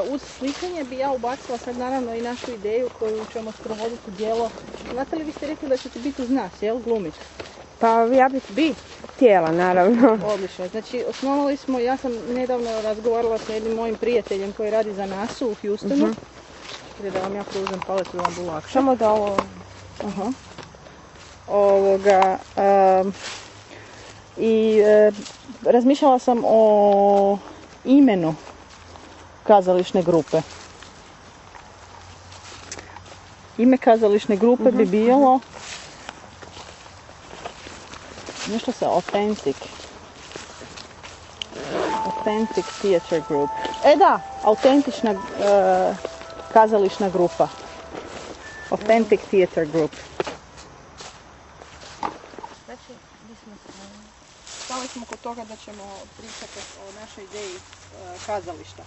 Uz slikanje bi ja ubacila sad naravno i našu ideju koju ćemo sprovoditi u djelo. Znate li, vi ste rekli da ćete biti uz nas, jel, glumit? Pa ja bi htjela, naravno. Odlično. Znači, osnovali smo, ja sam nedavno razgovarala sa jednim mojim prijateljem koji radi za NASA u Houstonu. Da vam ja preuzem paletu da vam bu lakše. Samo da ovo... razmišljala sam o imenu kazališne grupe. Ime kazališne grupe bi bilo nešto sa Authentic Theatre Group. Da, autentična kazališna grupa. Authentic Theatre Group. Znači, gdje smo stali smo kod toga da ćemo pričati o našoj ideji kazališta.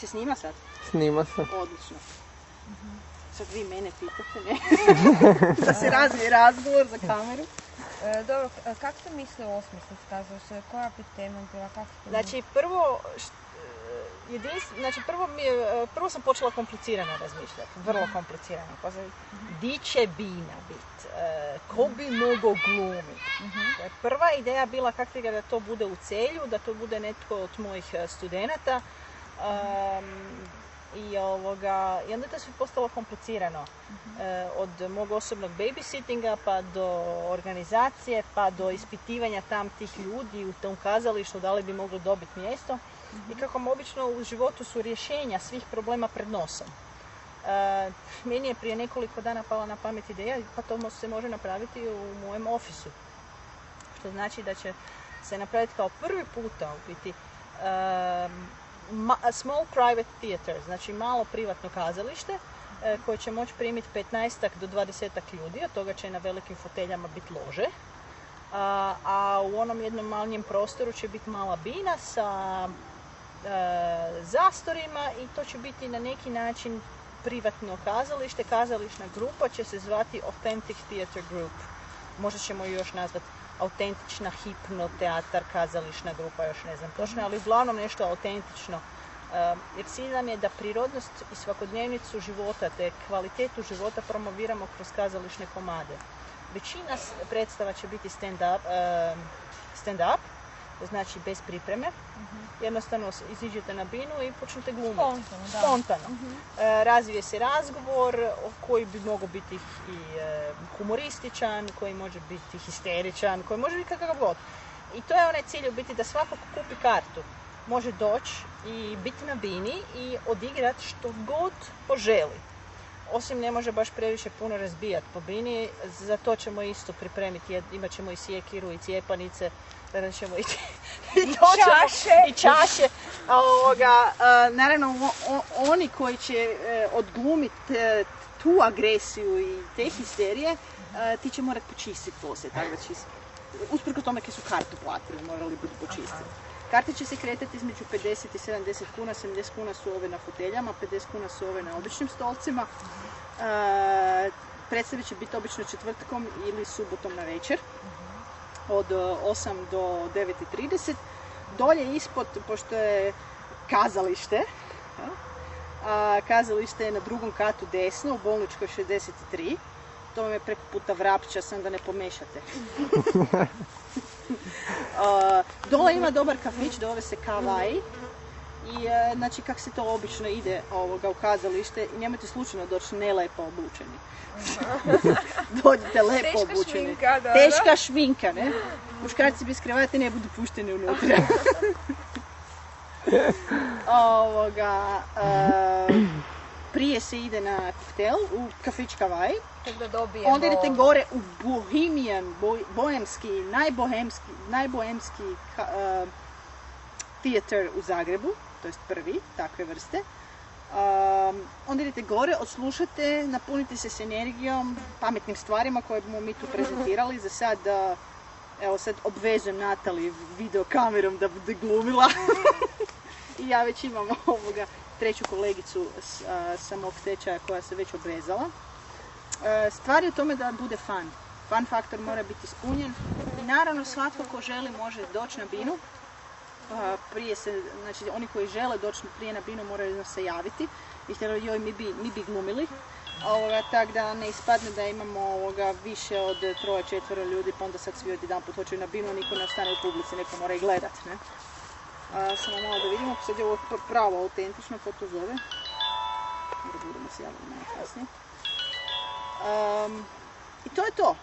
Se snima sad? Snima se. Odlično. Sad vi mene pitate, ne? Da se razvije razgovor za kameru. Dobro, kako ste mislili osmisliti kazalište? Koja bi tema bila? Znači, prvo sam počela komplicirano razmišljati, vrlo komplicirano. Di će Bina biti? Ko bi mogao glumiti? Prva ideja bila kako da to bude u Celju, da to bude netko od mojih studenata. I onda to sve postalo komplicirano. Od mog osobnog babysittinga pa do organizacije pa do ispitivanja tam tih ljudi u tom kazalištu da li bi moglo dobiti mjesto. I kako obično u životu su rješenja svih problema pred nosom. Meni je prije nekoliko dana pala na pamet ideja pa to se može napraviti u mojem ofisu. Što znači da će se napraviti kao prvi puta u biti small private theater, znači malo privatno kazalište koje će moći primiti 15 do 20 ljudi, od toga će na velikim foteljama biti lože. A u onom jednom malnjem prostoru će biti mala bina sa zastorima i to će biti na neki način privatno kazalište. Kazališna grupa će se zvati Authentic Theatre Group. Možda ćemo ju još nazvati autentična hipnoteatar kazališna grupa, još ne znam točno, ali uglavnom nešto autentično. Jer cilj nam je da prirodnost i svakodnevnicu života, te kvalitetu života promoviramo kroz kazališne komade. Većina predstava će biti stand-up, znači bez pripreme. Jednostavno iziđete na binu i počnete glumiti. Spontano. Razvije se razgovor koji bi mogao biti i humorističan, koji može biti histeričan, koji može biti kakav god. I to je onaj cilj u biti da svako ko kupi kartu može doći i biti na bini i odigrati što god poželi. Osim ne može baš previše puno razbijati po bini, za to ćemo isto pripremiti, imat ćemo i sjekiru i cijepanice, da ćemo i čaše. Naravno, oni koji će odglumiti tu agresiju i te histerije, ti će morati počistiti poslije. Usprko tome koji su kartu platili, morali budu počistiti. Karte će se kretati između 50 i 70 kuna, 70 kuna su ove na foteljama, 50 kuna su ove na običnim stolcima. Predstave će biti obično četvrtkom ili subotom na večer, od 8 do 9:30. Dolje ispod, pošto je kazalište, kazalište je na drugom katu desno, u Bolničkoj 63. To vam je preko puta Vrapča, sam da ne pomešate. Dole ima dobar kafić, zove se Kavaj. I znači kako se to obično ide u kazalište i nemojte slučajno doći nelepo obučeni. Dođite lepo obučeni. Teška šminka, ne? Muškarci bez kravate ne budu pušteni unutra. Prije se ide na koktel u kafić Kavaj. Onda idete gore u bohemian, najbohemski teatar u Zagrebu, to jest prvi takve vrste. Onda idete gore, odslušate, napunite se s energijom, pametnim stvarima koje bomo mi tu prezentirali. Za sad, evo sad obvežem Natali videokamerom da bude glumila. I ja već imam treću kolegicu sa mog tečaja koja se već obvezala. Stvar je u tome da bude fun. Fun faktor mora biti ispunjen. I naravno svatko ko želi može doći na binu prije se, znači oni koji žele doći prije na binu moraju se javiti i htjeli joj mi bi glumili. Tako da ne ispadne da imamo više od 3-4 ljudi, pa onda sad svi odjedanput hoću na binu, niko ne ostane u publici, neko mora i gledat. Ne? Samo malo da vidimo, sad je ovo pravo autentično, ko to zove. Budemo se javiti malo kasnije. I to je to.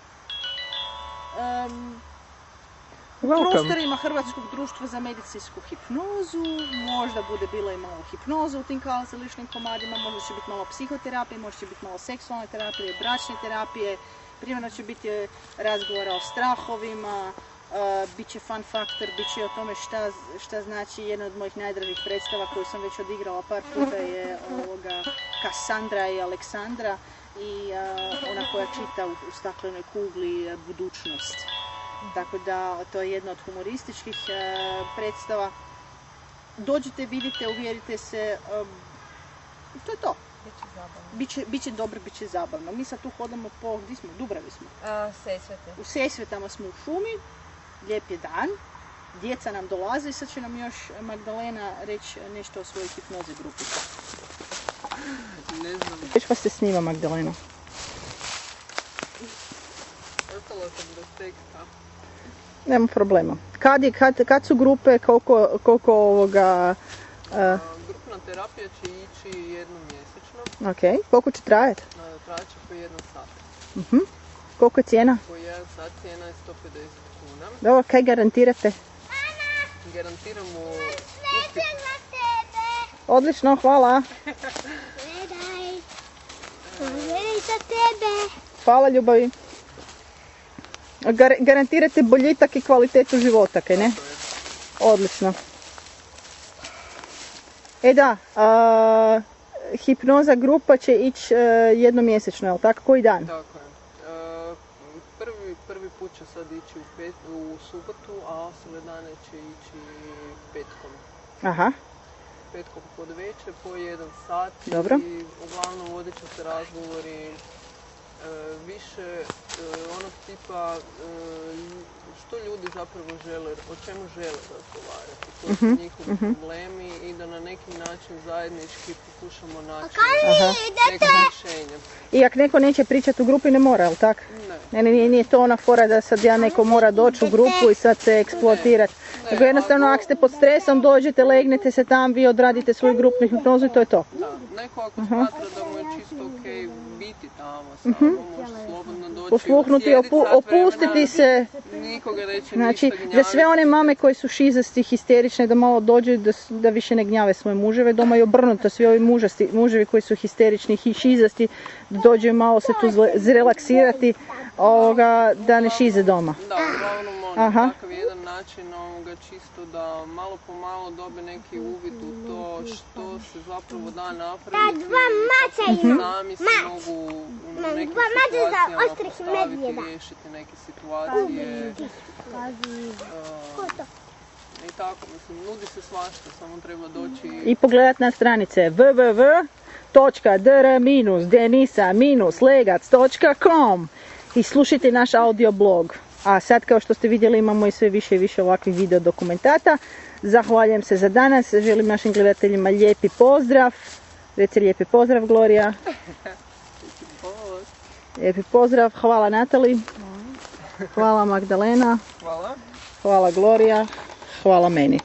U prostorima Hrvatskog društva za medicinsku hipnozu, možda bude bilo i malo hipnoza u tim kazališnim komadima, možda će biti malo psihoterapije, možda će biti malo seksualne terapije, bračne terapije, primjerno će biti razgovora o strahovima, bit će fun faktor, bit će o tome šta znači jedna od mojih najdražih predstava koju sam već odigrala par puta je Kassandra i Aleksandra i ona koja čita u staklenoj kugli budućnost. Tako da to je jedna od humorističkih predstava. Dođite, vidite, uvjerite se, to je to. Biće dobro, biće zabavno. Mi sad tu hodamo po, gdje smo? Dubravi smo. Sesvete. U Sesvetama smo u šumi, lijep je dan, djeca nam dolaze i sad će nam još Magdalena reći nešto o svojoj hipnozi grupi. Ne znam. Već pa se snima Magdalena. Ostalo sam bez teksta. Nema problema. Kad su grupe, koliko ovoga... Grupna terapija će ići jednom mjesečno. Ok, koliko će trajati? Trajat će po 1 sat. Koliko je cijena? Po 1 sat cijena je 150 kuna. Dobro, kaj garantirate? Garantiramo uspjeh. Odlično, hvala. Gledaj za tebe. Hvala ljubavi. Garantirate boljitak i kvalitetu života, kaj ne? Odlično. Da, hipnoza grupa će ići jednomjesečno, je li tako? Koji dan? Tako je. Prvi put će sad ići u subotu, a ostale dane će ići petkom. Aha. Petkom pod večer, po 1 sat. Dobro. I uglavnom vodit će se razgovori više onog tipa što ljudi zapravo žele, o čemu žele razgovarati, koji su njihovi problemi i da na neki način zajednički pokušamo naći neko rješenje. I ako neko neće pričati u grupi ne mora, jel tak? Ne. Nije to ona fora da sad neko mora doći u grupu i sad se eksploatirati. Nego jednostavno ako ste pod stresom dođete, legnete se tam, vi odradite svoju grupnu hipnozu i to je to. Da, neko ako smatra da mu je čisto okej biti tamo samo, može slobodno doći, posluhnuti, opustiti se. Nikoga neće Znači, ništa gnjaviti. za sve one mame koji su šizasti, histerične, da malo dođu da više ne gnjave svoje muževe doma i obrnuto, svi ovi muževi koji su histerični i šizasti, da dođu malo se tu zrelaksirati, da ne šize doma. Da, uglavnom takav jedan način čisto da malo po malo dobe neki uvid u to što se zapravo da napraviti, sami se mogu u nekim situacijama postaviti, riješiti neke situacije. I tako, mislim, nudi se svašta, samo treba doći... I pogledat na stranice www.dr-denisa-legac.com i slušajte naš audio blog. A sad, kao što ste vidjeli, imamo i sve više i više ovakvih video dokumentata. Zahvaljujem se za danas, želim našim gledateljima lijepi pozdrav. Reci lijepi pozdrav, Gloria. Lijepi pozdrav, hvala Natali. Hvala Magdalena. Hvala. Hvala Gloria. Hvala meni.